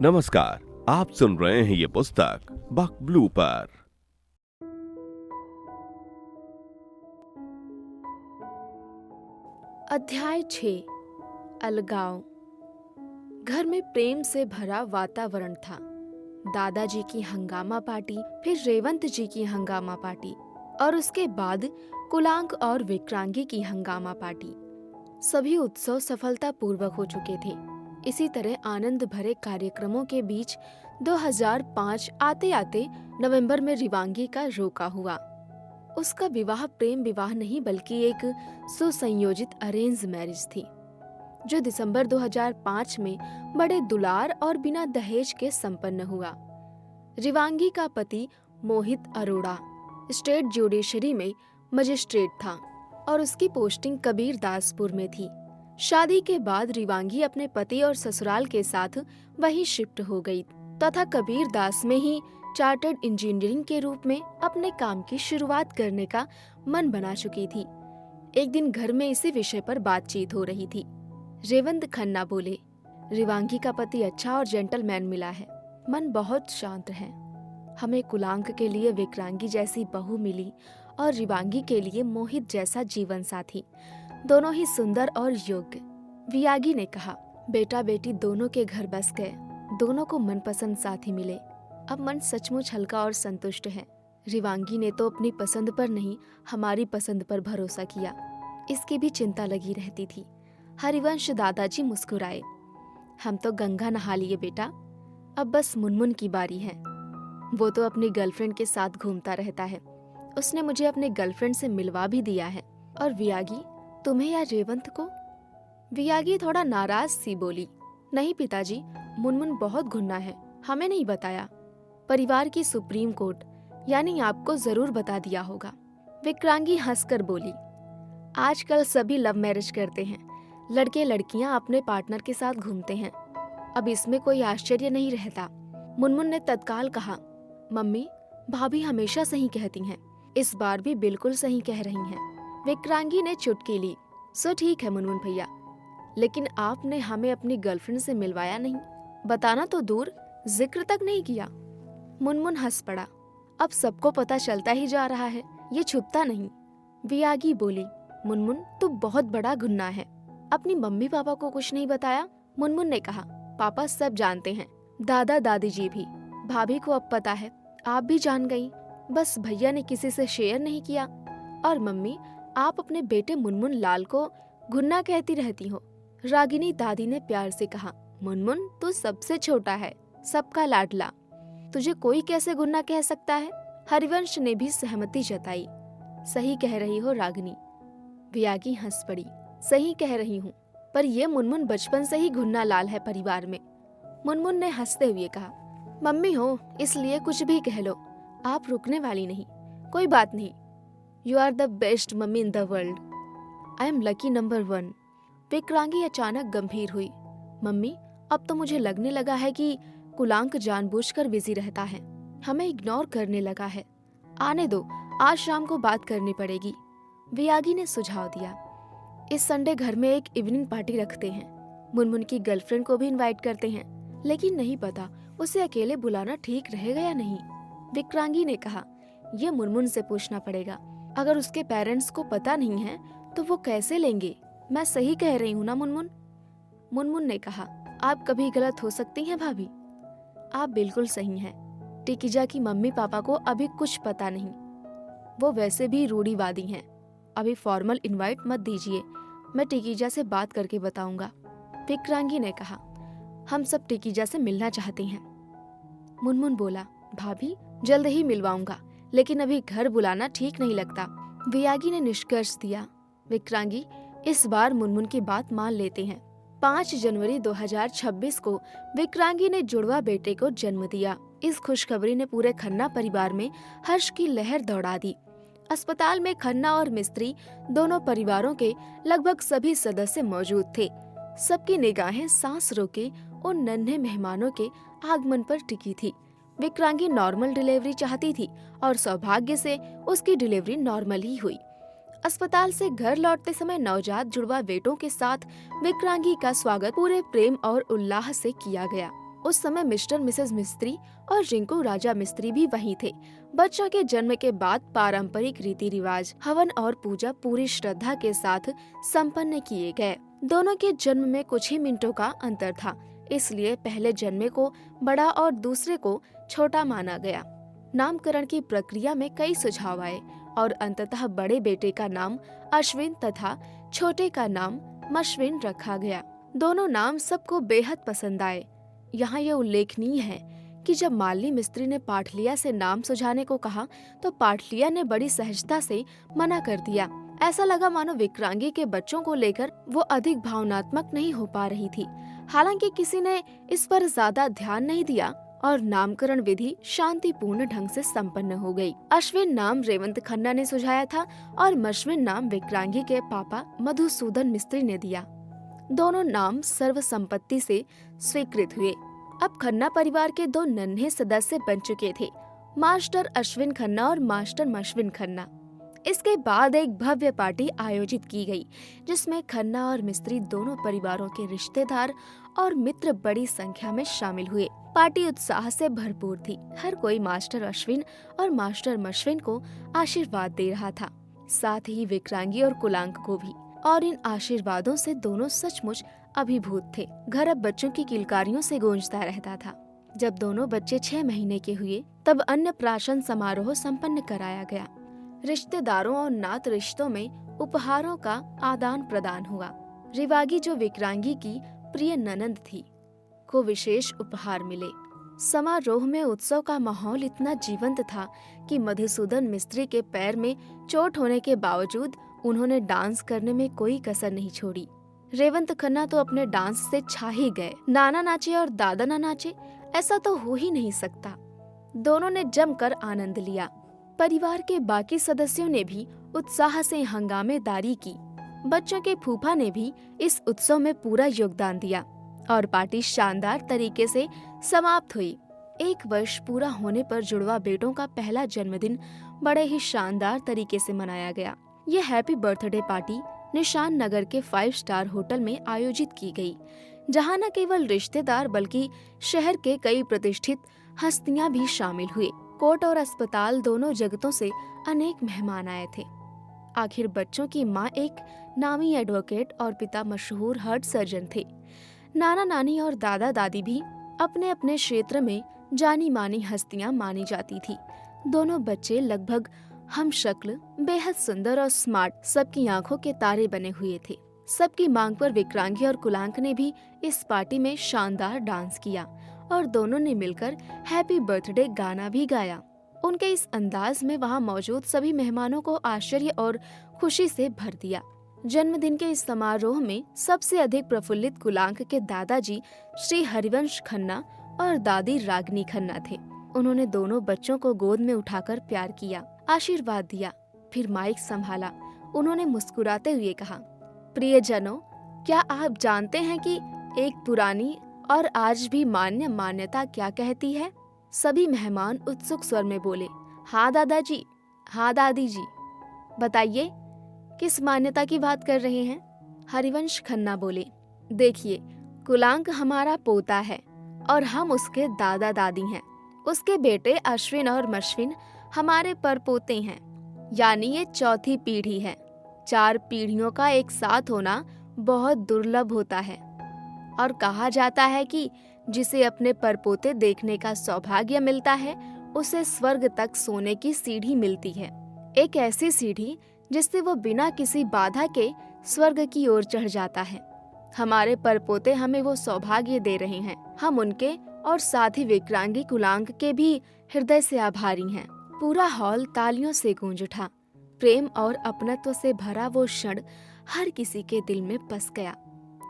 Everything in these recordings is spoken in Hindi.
नमस्कार, आप सुन रहे हैं ये पुस्तक बक ब्लू पर। अध्याय 6 अलगाव। घर में प्रेम से भरा वातावरण था। दादाजी की हंगामा पार्टी, फिर रेवंत जी की हंगामा पार्टी और उसके बाद कुलांक और विक्रांगी की हंगामा पार्टी। सभी उत्सव सफलतापूर्वक हो चुके थे। इसी तरह आनंद भरे कार्यक्रमों के बीच 2005 आते आते नवंबर में रिवांगी का रोका हुआ। उसका विवाह प्रेम विवाह नहीं बल्कि एक सुसंयोजित अरेंज मैरिज थी, जो दिसंबर 2005 में बड़े दुलार और बिना दहेज के संपन्न हुआ। रिवांगी का पति मोहित अरोड़ा स्टेट जुडिशरी में मजिस्ट्रेट था और उसकी पोस्टिंग कबीरदासपुर में थी। शादी के बाद रिवांगी अपने पति और ससुराल के साथ वहीं शिफ्ट हो गई तथा कबीरदास में ही चार्टर्ड इंजीनियरिंग के रूप में अपने काम की शुरुआत करने का मन बना चुकी थी। एक दिन घर में इसी विषय पर बातचीत हो रही थी। रेवंत खन्ना बोले, रिवांगी का पति अच्छा और जेंटलमैन मिला है, मन बहुत शांत है। हमें कुलांक के लिए विक्रांगी जैसी बहू मिली और रिवांगी के लिए मोहित जैसा जीवन साथी, दोनों ही सुंदर और योग्य। वियागी ने कहा, बेटा बेटी दोनों के घर बस गए, दोनों को मनपसंद साथी मिले। अब मन सचमुच हल्का और संतुष्ट है। रिवांगी ने तो अपनी पसंद पर नहीं, हमारी पसंद पर भरोसा किया, इसकी भी चिंता लगी रहती थी। हरिवंश दादाजी मुस्कुराए, हम तो गंगा नहा लिए बेटा, अब बस मुनमुन की बारी है। वो तो अपनी गर्लफ्रेंड के साथ घूमता रहता है, उसने मुझे अपने गर्लफ्रेंड से मिलवा भी दिया है। और वियागी, तुम्हें या रेवंत को? वियागी थोड़ा नाराज सी बोली, नहीं पिताजी, मुनमुन बहुत घुन्ना है, हमें नहीं बताया। परिवार की सुप्रीम कोर्ट यानी आपको जरूर बता दिया होगा। विक्रांगी हंसकर बोली, आजकल सभी लव मैरिज करते हैं, लड़के लड़कियां अपने पार्टनर के साथ घूमते हैं, अब इसमें कोई आश्चर्य नहीं रहता। मुनमुन ने तत्काल कहा, मम्मी भाभी हमेशा सही कहती हैं, इस बार भी बिल्कुल सही कह रही हैं। विक्रांगी ने चुटकी ली, सो ठीक है मुनमुन भैया, लेकिन आपने हमें अपनी गर्लफ्रेंड से मिलवाया नहीं, बताना तो दूर जिक्र तक नहीं किया। मुनमुन हंस पड़ा, अब सबको पता चलता ही जा रहा है, ये छुपता नहीं। वियागी बोली, मुनमुन तू बहुत बड़ा गुन्ना है, अपनी मम्मी पापा को कुछ नहीं बताया? मुनमुन ने कहा, पापा सब जानते हैं, दादा दादी जी भी, भाभी को अब पता है, आप भी जान गई, बस भैया ने किसी से शेयर नहीं किया। और मम्मी, आप अपने बेटे मुनमुन लाल को गुन्ना कहती रहती हो। रागिनी दादी ने प्यार से कहा, मुनमुन तू सबसे छोटा है, सबका लाडला, तुझे कोई कैसे गुन्ना कह सकता है? हरिवंश ने भी सहमति जताई, सही कह रही हो रागिनी। वियागी हंस पड़ी, सही कह रही हूँ, पर ये मुनमुन बचपन से ही गुन्ना लाल है परिवार में। मुनमुन ने हंसते हुए कहा, मम्मी हो इसलिए कुछ भी कह लो, आप रुकने वाली नहीं, कोई बात नहीं। You are the best mummy in the world, I am lucky number 1। Vikrangi अचानक गंभीर हुई, मम्मी अब तो मुझे लगने लगा है कि कुलांक जानबूझकर बिजी रहता है, हमें इग्नोर करने लगा है, आने दो, आज शाम को बात करनी पड़ेगी। वियागी ने सुझाव दिया, इस संडे घर में एक इवनिंग पार्टी रखते हैं, मुनमुन की गर्लफ्रेंड को भी इनवाइट करते हैं, लेकिन नहीं पता उसे अकेले बुलाना ठीक रहेगा या नहीं। विक्रांगी ने कहा, ये मुनमुन से पूछना पड़ेगा, अगर उसके पेरेंट्स को पता नहीं है तो वो कैसे लेंगे? मैं सही कह रही हूँ ना मुनमुन? मुनमुन ने कहा, आप कभी गलत हो सकती हैं भाभी, आप बिल्कुल सही हैं। टिकिजा की मम्मी पापा को अभी कुछ पता नहीं, वो वैसे भी रूढ़िवादी हैं, अभी फॉर्मल इनवाइट मत दीजिए, मैं टिकिजा से बात करके बताऊंगा। विक्रांगी ने कहा, हम सब टिकिजा से मिलना चाहते हैं। मुनमुन बोला, भाभी जल्द ही मिलवाऊंगा, लेकिन अभी घर बुलाना ठीक नहीं लगता। वियागी ने निष्कर्ष दिया, विक्रांगी इस बार मुनमुन की बात मान लेते हैं। 5 जनवरी 2026 को विक्रांगी ने जुड़वा बेटे को जन्म दिया। इस खुशखबरी ने पूरे खन्ना परिवार में हर्ष की लहर दौड़ा दी। अस्पताल में खन्ना और मिस्त्री दोनों परिवारों के लगभग सभी सदस्य मौजूद थे। सबकी निगाहें सांस रोके उन नन्हे मेहमानों के आगमन पर टिकी थी। विक्रांगी नॉर्मल डिलीवरी चाहती थी और सौभाग्य से उसकी डिलीवरी नॉर्मल ही हुई। अस्पताल से घर लौटते समय नवजात जुड़वा बेटों के साथ विक्रांगी का स्वागत पूरे प्रेम और उल्लास से किया गया। उस समय मिस्टर मिसेस मिस्त्री और रिंकू राजा मिस्त्री भी वहीं थे। बच्चा के जन्म के बाद पारंपरिक रीति रिवाज, हवन और पूजा पूरी श्रद्धा के साथ संपन्न किए गए। दोनों के जन्म में कुछ ही मिनटों का अंतर था, इसलिए पहले जन्मे को बड़ा और दूसरे को छोटा माना गया। नामकरण की प्रक्रिया में कई सुझाव आए और अंततः बड़े बेटे का नाम अश्विन तथा छोटे का नाम मश्विन रखा गया। दोनों नाम सबको बेहद पसंद आए। यहाँ ये उल्लेखनीय है कि जब मालिनी मिस्त्री ने पाठलिया से नाम सुझाने को कहा तो पाठलिया ने बड़ी सहजता से मना कर दिया। ऐसा लगा मानो विकलांगी के बच्चों को लेकर वो अधिक भावनात्मक नहीं हो पा रही थी। हालांकि किसी ने इस पर ज्यादा ध्यान नहीं दिया और नामकरण विधि शांतिपूर्ण ढंग से संपन्न हो गई। अश्विन नाम रेवंत खन्ना ने सुझाया था और मश्विन नाम विकलांगी के पापा मधुसूदन मिस्त्री ने दिया। दोनों नाम सर्वसम्मति से स्वीकृत हुए। अब खन्ना परिवार के दो नन्हे सदस्य बन चुके थे, मास्टर अश्विन खन्ना और मास्टर मश्विन खन्ना। इसके बाद एक भव्य पार्टी आयोजित की गई, जिसमें खन्ना और मिस्त्री दोनों परिवारों के रिश्तेदार और मित्र बड़ी संख्या में शामिल हुए। पार्टी उत्साह से भरपूर थी। हर कोई मास्टर अश्विन और मास्टर मश्विन को आशीर्वाद दे रहा था, साथ ही विकलांगी और कुलांक को भी। और इन आशीर्वादों से दोनों सचमुच अभिभूत थे। घर अब बच्चों की किलकारियों से गूंजता रहता था। जब दोनों बच्चे 6 महीने के हुए तब अन्नप्राशन समारोह संपन्न कराया गया। रिश्तेदारों और नात रिश्तों में उपहारों का आदान प्रदान हुआ। रिवागी, जो विकलांगी की प्रिय ननंद थी, को विशेष उपहार मिले। समारोह में उत्सव का माहौल इतना जीवंत था कि मधुसूदन मिस्त्री के पैर में चोट होने के बावजूद उन्होंने डांस करने में कोई कसर नहीं छोड़ी। रेवंत खन्ना तो अपने डांस से छा ही गए। नाना नाचे और दादा ना नाचे, ऐसा तो हो ही नहीं सकता। दोनों ने जमकर आनंद लिया। परिवार के बाकी सदस्यों ने भी उत्साह से हंगामेदारी की। बच्चों के फूफा ने भी इस उत्सव में पूरा योगदान दिया और पार्टी शानदार तरीके से समाप्त हुई। 1 वर्ष पूरा होने पर जुड़वा बेटों का पहला जन्मदिन बड़े ही शानदार तरीके से मनाया गया। ये हैप्पी बर्थडे पार्टी निशान नगर के 5 स्टार होटल में आयोजित की गई, जहां न केवल रिश्तेदार बल्कि शहर के कई प्रतिष्ठित हस्तियां भी शामिल हुए। कोर्ट और अस्पताल दोनों जगतों से अनेक मेहमान आए थे। आखिर बच्चों की माँ एक नामी एडवोकेट और पिता मशहूर हार्ट सर्जन थे। नाना नानी और दादा दादी भी अपने अपने क्षेत्र में जानी मानी हस्तियां मानी जाती थी। दोनों बच्चे लगभग हम शक्ल, बेहद सुंदर और स्मार्ट, सबकी आंखों के तारे बने हुए थे। सबकी मांग पर विकलांगी और कुलांक ने भी इस पार्टी में शानदार डांस किया और दोनों ने मिलकर हैप्पी बर्थडे गाना भी गाया। उनके इस अंदाज में वहां मौजूद सभी मेहमानों को आश्चर्य और खुशी से भर दिया। जन्मदिन के इस समारोह में सबसे अधिक प्रफुल्लित कुलांक के दादाजी श्री हरिवंश खन्ना और दादी रागिनी खन्ना थे। उन्होंने दोनों बच्चों को गोद में उठाकर प्यार किया, आशीर्वाद दिया, फिर माइक संभाला। उन्होंने मुस्कुराते हुए कहा, प्रियजनों, क्या आप जानते हैं कि एक पुरानी और आज भी मान्य मान्यता क्या कहती है? सभी मेहमान उत्सुक स्वर में बोले, हाँ दादाजी, हाँ दादी जी। बताइए, किस मान्यता की बात कर रहे हैं? हरिवंश खन्ना बोले, देखिए, कुलांक हमारा पोता है और हम उसके दादा दादी हैं। उसके बेटे अश्विन और मश्विन हमारे परपोते हैं, यानी ये 4थी पीढ़ी है। 4 पीढ़ियों का एक साथ होना बहुत दुर्लभ होता है और कहा जाता है कि जिसे अपने परपोते देखने का सौभाग्य मिलता है, उसे स्वर्ग तक सोने की सीढ़ी मिलती है। एक ऐसी सीढ़ी जिससे वो बिना किसी बाधा के स्वर्ग की ओर चढ़ जाता है। हमारे परपोते हमें वो सौभाग्य दे रहे हैं। हम उनके और साथ ही विकलांगी कुलांक के भी हृदय से आभारी हैं। पूरा हॉल तालियों से गूंज उठा। प्रेम और अपनत्व से भरा वो क्षण हर किसी के दिल में बस गया।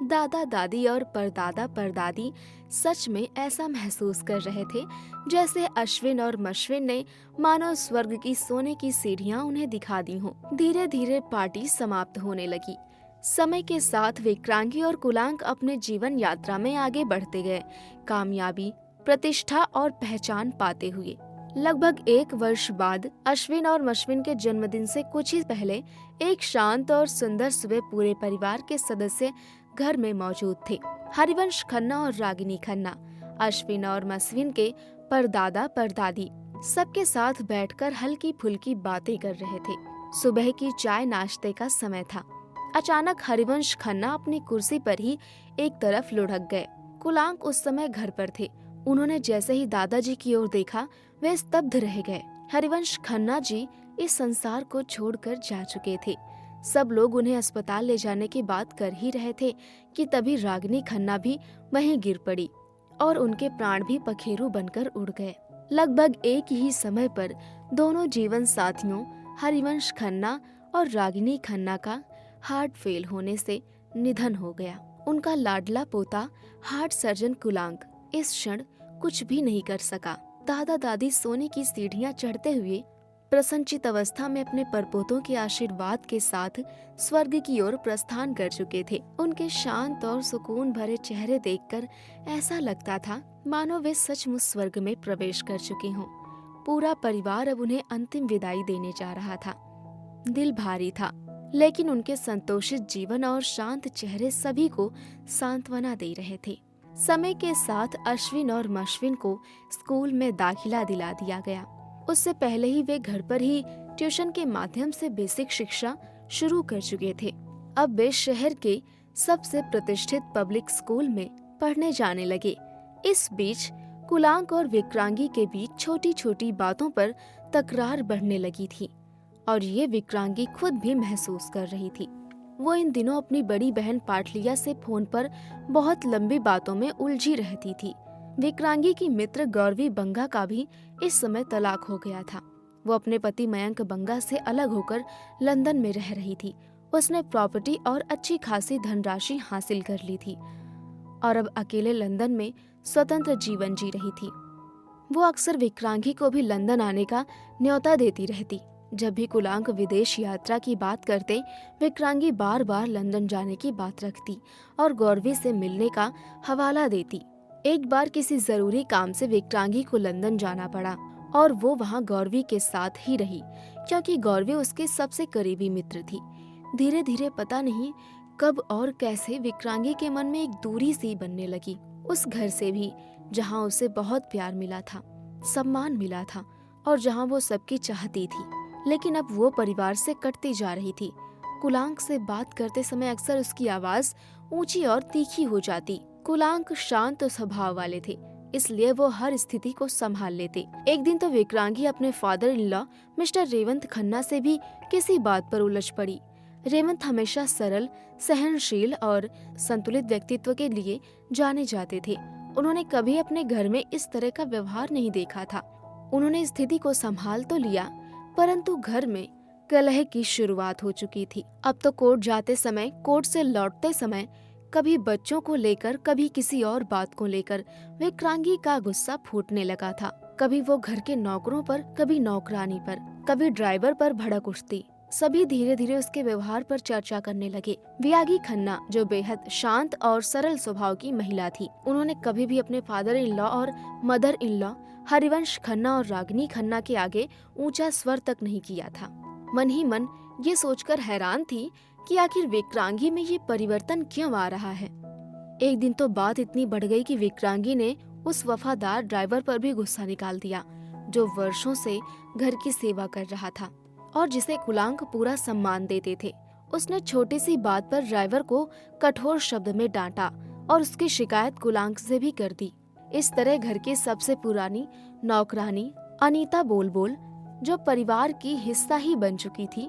दादा दादी और परदादा परदादी सच में ऐसा महसूस कर रहे थे जैसे अश्विन और मश्विन ने मानो स्वर्ग की सोने की सीढ़ियां उन्हें दिखा दी हों। धीरे धीरे पार्टी समाप्त होने लगी। समय के साथ विकलांगी और कुलांक अपने जीवन यात्रा में आगे बढ़ते गए, कामयाबी, प्रतिष्ठा और पहचान पाते हुए। लगभग 1 वर्ष बाद अश्विन और मश्विन के जन्मदिन से कुछ ही पहले एक शांत और सुंदर सुबह पूरे परिवार के सदस्य घर में मौजूद थे। हरिवंश खन्ना और रागिनी खन्ना अश्विन और मश्विन के परदादा परदादी सबके साथ बैठकर हल्की फुल्की बातें कर रहे थे। सुबह की चाय नाश्ते का समय था। अचानक हरिवंश खन्ना अपनी कुर्सी पर ही एक तरफ लुढ़क गए। कुलांक उस समय घर पर थे। उन्होंने जैसे ही दादाजी की ओर देखा, वे स्तब्ध रह गए। हरिवंश खन्ना जी इस संसार को छोड़कर जा चुके थे। सब लोग उन्हें अस्पताल ले जाने की बात कर ही रहे थे कि तभी रागिनी खन्ना भी वहीं गिर पड़ी और उनके प्राण भी पखेरु बनकर उड़ गए। लगभग एक ही समय पर दोनों जीवन साथियों हरिवंश खन्ना और रागिनी खन्ना का हार्ट फेल होने से निधन हो गया। उनका लाडला पोता हार्ट सर्जन कुलांक इस क्षण कुछ भी नहीं कर सका। दादा दादी सोने की सीढ़ियां चढ़ते हुए प्रसन्नचित अवस्था में अपने परपोतों के आशीर्वाद के साथ स्वर्ग की ओर प्रस्थान कर चुके थे। उनके शांत और सुकून भरे चेहरे देखकर ऐसा लगता था मानो वे सचमुच स्वर्ग में प्रवेश कर चुके हों। पूरा परिवार अब उन्हें अंतिम विदाई देने जा रहा था। दिल भारी था, लेकिन उनके संतोषित जीवन और शांत चेहरे सभी को सांत्वना दे रहे थे। समय के साथ अश्विन और मश्विन को स्कूल में दाखिला दिला दिया गया। उससे पहले ही वे घर पर ही ट्यूशन के माध्यम से बेसिक शिक्षा शुरू कर चुके थे। अब वे शहर के सबसे प्रतिष्ठित पब्लिक स्कूल में पढ़ने जाने लगे। इस बीच कुलांक और विक्रांगी के बीच छोटी छोटी बातों पर तकरार बढ़ने लगी थी और ये विक्रांगी खुद भी महसूस कर रही थी। वो इन दिनों अपनी बड़ी बहन पाटलिया से फोन पर बहुत लंबी बातों में उलझी रहती थी। विक्रांगी की मित्र गौरवी बंगा का भी इस समय तलाक हो गया था। वो अपने पति मयंक बंगा से अलग होकर लंदन में रह रही थी। उसने प्रॉपर्टी और अच्छी खासी धनराशि हासिल कर ली थी और अब अकेले लंदन में स्वतंत्र जीवन जी रही थी। वो अक्सर विक्रांगी को भी लंदन आने का न्योता देती रहती। जब भी कुलांक विदेश यात्रा की बात करते, विक्रांगी बार बार लंदन जाने की बात रखती और गौरवी से मिलने का हवाला देती। एक बार किसी जरूरी काम से विक्रांगी को लंदन जाना पड़ा और वो वहाँ गौरवी के साथ ही रही, क्योंकि गौरवी उसके सबसे करीबी मित्र थी। धीरे धीरे पता नहीं कब और कैसे विक्रांगी के मन में एक दूरी सी बनने लगी। उस घर से भी जहाँ उसे बहुत प्यार मिला था, सम्मान मिला था और जहाँ वो सबकी चाहती थी, लेकिन अब वो परिवार से कटती जा रही थी। कुलांक से बात करते समय अक्सर उसकी आवाज ऊंची और तीखी हो जाती। कुलांक शांत स्वभाव वाले थे, इसलिए वो हर स्थिति को संभाल लेते। एक दिन तो विक्रांगी अपने father in law mister Revanth Khanna से भी किसी बात पर उलझ पड़ी। रेवंत हमेशा सरल, सहनशील और संतुलित व्यक्तित्व के लिए जाने जाते थे। उन्होंने कभी अपने घर में इस तरह का व्यवहार नहीं देखा था। उन्होंने स्थिति को संभाल तो लिया, परंतु घर में कलह की शुरुआत हो चुकी थी। अब तो कोर्ट जाते समय, कोर्ट से लौटते समय कभी बच्चों को लेकर, कभी किसी और बात को लेकर विक्रांगी का गुस्सा फूटने लगा था। कभी वो घर के नौकरों पर, कभी नौकरानी पर, कभी ड्राइवर पर भड़क उठती। सभी धीरे धीरे उसके व्यवहार पर चर्चा करने लगे। वियागी खन्ना, जो बेहद शांत और सरल स्वभाव की महिला थी, उन्होंने कभी भी अपने फादर इन लॉ और mother in law Harivansh Khanna और रागिनी खन्ना के आगे ऊंचा स्वर तक नहीं किया था। मन ही मन ये सोचकर हैरान थी कि आखिर विक्रांगी में ये परिवर्तन क्यों आ रहा है। एक दिन तो बात इतनी बढ़ गई कि विक्रांगी ने उस वफादार ड्राइवर पर भी गुस्सा निकाल दिया, जो वर्षों से घर की सेवा कर रहा था और जिसे कुलांक पूरा सम्मान देते थे। उसने छोटी सी बात पर ड्राइवर को कठोर शब्द में डांटा और उसकी शिकायत कुलांक से भी कर दी। इस तरह घर की सबसे पुरानी नौकरानी अनीता बोल, जो परिवार की हिस्सा ही बन चुकी थी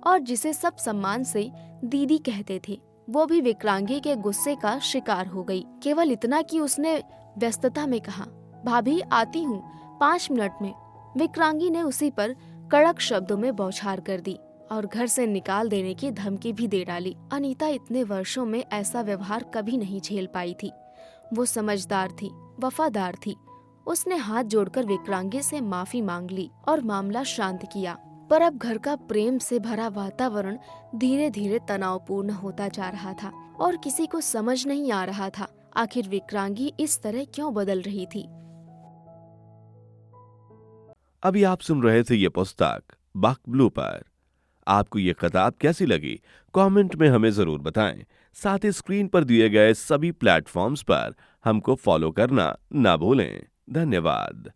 और जिसे सब सम्मान से दीदी कहते थे, वो भी विक्रांगी के गुस्से का शिकार हो गई। केवल इतना कि उसने व्यस्तता में कहा, भाभी आती हूँ 5 मिनट में। विक्रांगी ने उसी पर कड़क शब्दों में बौछार कर दी और घर से निकाल देने की धमकी भी दे डाली। अनीता इतने वर्षों में ऐसा व्यवहार कभी नहीं झेल पाई थी। वो समझदार थी, वफादार थी। उसने हाथ जोड़कर विक्रांगी से माफी मांग ली और मामला शांत किया। पर अब घर का प्रेम से भरा वातावरण धीरे धीरे तनावपूर्ण होता जा रहा था और किसी को समझ नहीं आ रहा था आखिर विक्रांगी इस तरह क्यों बदल रही थी। अभी आप सुन रहे थे ये पुस्तक बक ब्लू पर। आपको ये किताब कैसी लगी कमेंट में हमें जरूर बताएं। साथ ही स्क्रीन पर दिए गए सभी प्लेटफॉर्म्स पर हमको फॉलो करना ना भूलें। धन्यवाद।